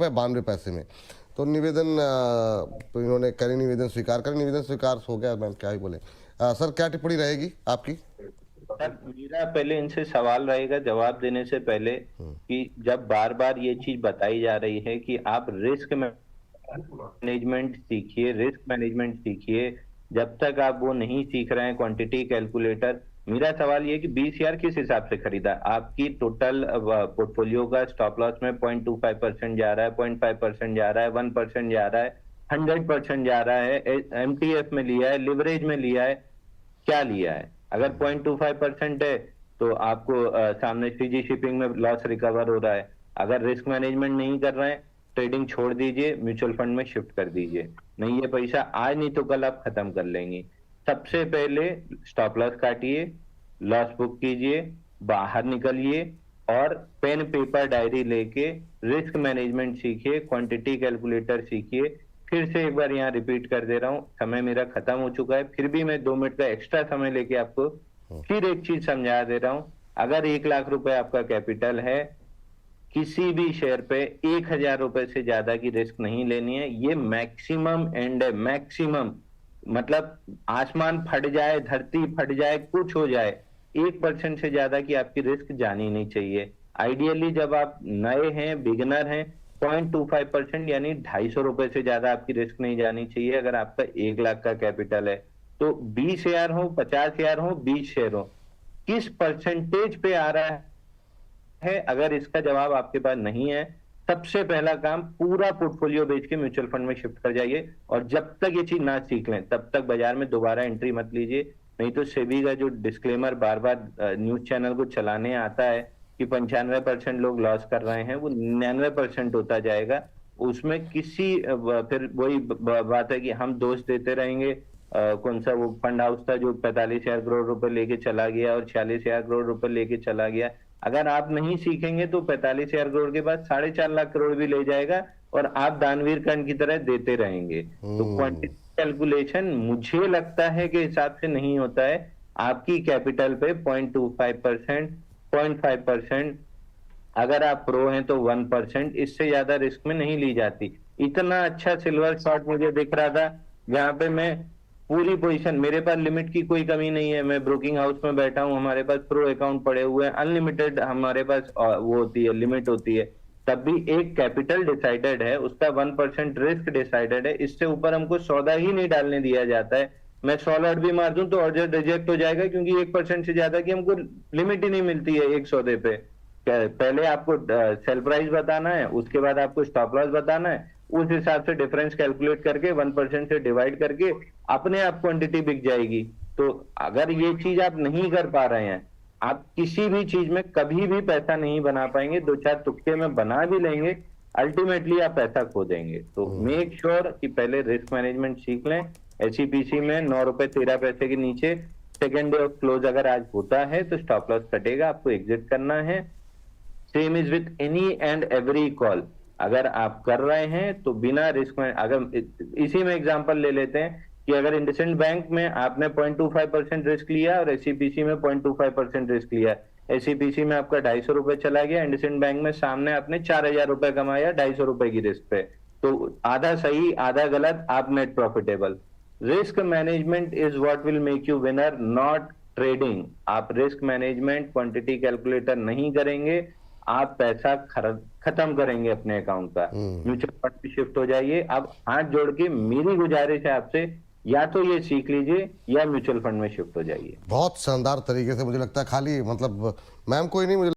92 पैसे में। तो निवेदन तो इन्होंने करी, निवेदन स्वीकार हो गया, मैम क्या ही बोले। सर क्या टिप्पणी रहेगी आपकी? सर मेरा पहले इनसे सवाल रहेगा जवाब देने से पहले कि जब बार बार ये चीज बताई जा रही है कि आप रिस्क मैनेजमेंट सीखिए, रिस्क मैनेजमेंट सीखिए, जब तक आप वो नहीं सीख रहे हैं क्वांटिटी कैलकुलेटर। मेरा सवाल ये कि 20,000 किस हिसाब से खरीदा? आपकी टोटल पोर्टफोलियो का स्टॉप लॉस में 0.25% जा रहा है, 0.5% जा रहा है, 1% जा रहा है, 100% जा रहा है, एमटीएफ में लिया है, लिवरेज में लिया है, क्या लिया है? अगर 0.25% है तो आपको सामने सीजी शिपिंग में लॉस रिकवर हो रहा है। अगर रिस्क मैनेजमेंट नहीं कर रहे हैं, ट्रेडिंग छोड़ दीजिए, म्यूचुअल फंड में शिफ्ट कर दीजिए। नहीं, ये पैसा आज नहीं तो कल आप खत्म कर लेंगे। सबसे पहले स्टॉप लॉस काटिए, लॉस बुक कीजिए, बाहर निकलिए और पेन पेपर डायरी लेके रिस्क मैनेजमेंट सीखिए, क्वांटिटी कैलकुलेटर सीखिए। फिर से एक बार यहाँ रिपीट कर दे रहा हूँ, समय मेरा खत्म हो चुका है, फिर भी मैं 2 मिनट का एक्स्ट्रा समय लेके आपको फिर एक चीज समझा दे रहा हूँ। अगर 1,00,000 रुपए आपका कैपिटल है, किसी भी शेयर पे 1,000 रुपए से ज्यादा की रिस्क नहीं लेनी है। ये मैक्सिमम एंड है, मैक्सिमम। मतलब आसमान फट जाए, धरती फट जाए, कुछ हो जाए, 1% से ज्यादा की आपकी रिस्क जानी नहीं चाहिए। आइडियली जब आप नए हैं, बिगिनर हैं, 0.25% यानी 250 रुपए से ज्यादा आपकी रिस्क नहीं जानी चाहिए। अगर आपका 1,00,000 का कैपिटल है तो 20 शेयर हो, 50 शेयर हो, 20 शेयर हो, किस परसेंटेज पे आ रहा है? अगर इसका जवाब आपके पास नहीं है, सबसे पहला काम पूरा पोर्टफोलियो बेच के म्यूचुअल फंड में शिफ्ट कर जाइए। और जब तक ये चीज ना सीख लें तब तक बाजार में दोबारा एंट्री मत लीजिए। नहीं तो सेबी का जो डिस्क्लेमर बार बार न्यूज चैनल को चलाने आता है कि 95% लोग लॉस कर रहे हैं, वो 99% होता जाएगा। उसमें किसी फिर वही बात है कि हम दोष देते रहेंगे। कौन सा वो फंड हाउस था जो 45,000 करोड़ रुपए लेके चला गया और 46,000 करोड़ रुपए लेके चला गया। अगर आप नहीं सीखेंगे तो 45,000 करोड़ के बाद 4.5 लाख करोड़ भी ले जाएगा और आप दानवीर कर्ण की तरह देते रहेंगे। तो क्वांटिटी कैलकुलेशन मुझे लगता है कि हिसाब से नहीं होता है। आपकी कैपिटल पे 0.25%, 0.5%, अगर आप प्रो हैं तो 1%, इससे ज्यादा रिस्क में नहीं ली जाती। इतना अच्छा सिल्वर शॉट मुझे दिख रहा था जहां पे मैं पूरी पोजीशन, मेरे पास लिमिट की कोई कमी नहीं है, मैं ब्रोकिंग हाउस में बैठा हूं, हमारे पास प्रो अकाउंट पड़े हुए हैं, अनलिमिटेड हमारे पास वो होती है, लिमिट होती है। तब भी एक कैपिटल डिसाइडेड है, उसका 1% रिस्क डिसाइडेड है, इससे ऊपर हमको सौदा ही नहीं डालने दिया जाता है। मैं 100 लॉट भी मार दूं तो ऑर्डर रिजेक्ट हो जाएगा, क्योंकि 1% से ज्यादा की हमको लिमिट ही नहीं मिलती है एक सौदे पे। पहले आपको सेल प्राइस बताना है, उसके बाद आपको स्टॉप लॉस बताना है, उस हिसाब से डिफरेंस कैलकुलेट करके 1% से डिवाइड करके अपने आप क्वांटिटी बिक जाएगी। तो अगर ये चीज आप नहीं कर पा रहे हैं, आप किसी भी चीज में कभी भी पैसा नहीं बना पाएंगे। 2-4 तुक्के में बना भी लेंगे, अल्टीमेटली आप पैसा खो देंगे। तो मेक श्योर कि पहले रिस्क मैनेजमेंट सीख लें। एसईपीसी में 9 रुपए 13 पैसे के नीचे सेकेंड डे ऑफ क्लोज अगर आज होता है तो स्टॉप लॉस कटेगा, आपको एग्जिट करना है। Same is with any and every call. अगर आप कर रहे हैं तो बिना रिस्क में, अगर इसी में एग्जांपल ले लेते हैं कि अगर इंडसइंड बैंक में आपने 0.25% रिस्क लिया और एसईपीसी में 0.25% रिस्क लिया, एसईपीसी में आपका 250 रुपए चला गया, इंडसइंड बैंक में सामने आपने 4,000 रुपए कमाया 250 रुपए की रिस्क पे। तो आधा सही आधा गलत, आप net profitable. Risk management is what will make you winner, not trading. आप रिस्क मैनेजमेंट क्वांटिटी कैलकुलेटर नहीं करेंगे, आप पैसा खत्म करेंगे अपने अकाउंट का। म्यूचुअल फंड में शिफ्ट हो जाइए। अब हाथ जोड़ के मेरी गुजारिश है आपसे, या तो ये सीख लीजिए या म्यूचुअल फंड में शिफ्ट हो जाइए। बहुत शानदार तरीके से, मुझे लगता है खाली मतलब मैम कोई नहीं, मुझे